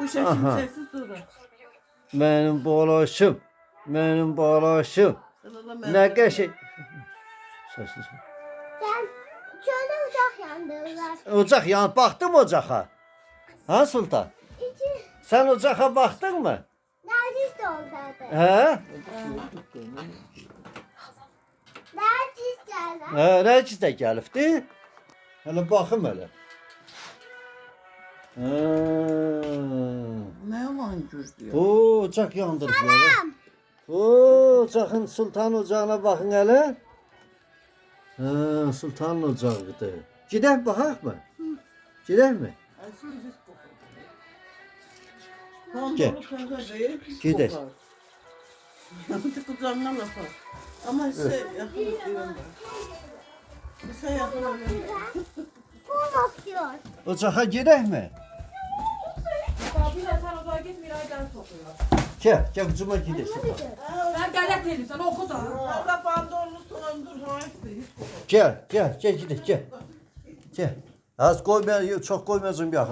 Bu şekilde sessiz sonra. Benim balaşım. Benim balaşım. Sana da Ne merhaba. geçe... Sessiz. Sen şöyle ocak yandırırlar. Ocaq yan baktın mı ocağa? Ha Sultan? İçi Sen ocağa baktın mı? nergis de oradadır. He? Nergis derler. He, Rəcis də gəlibdi. Hələ baxım hələ. Ne yaman cüz diyor. Bu ocaq yandırıcılar. Bu ocağın Sultan ocağına baxın hələ. Sultanın ocağıdır. Gedək baxaq mı? Gedək mi? Gel. Gidelim. Yanıtı kucağına laf var. Ama ise yakın evim var. Ise yakın evim var. Bu bakıyor. Ocağa gedək mi? Babiyle sen odağa git Miray'dan sokuyor. Gəl qucuma gedək. Ben galet edeyim sen oku da. Orada bandolunu söndür. Gəl gedək, gəl. Gəl. Az qoyma, çox qoymayacağım bir yaxın.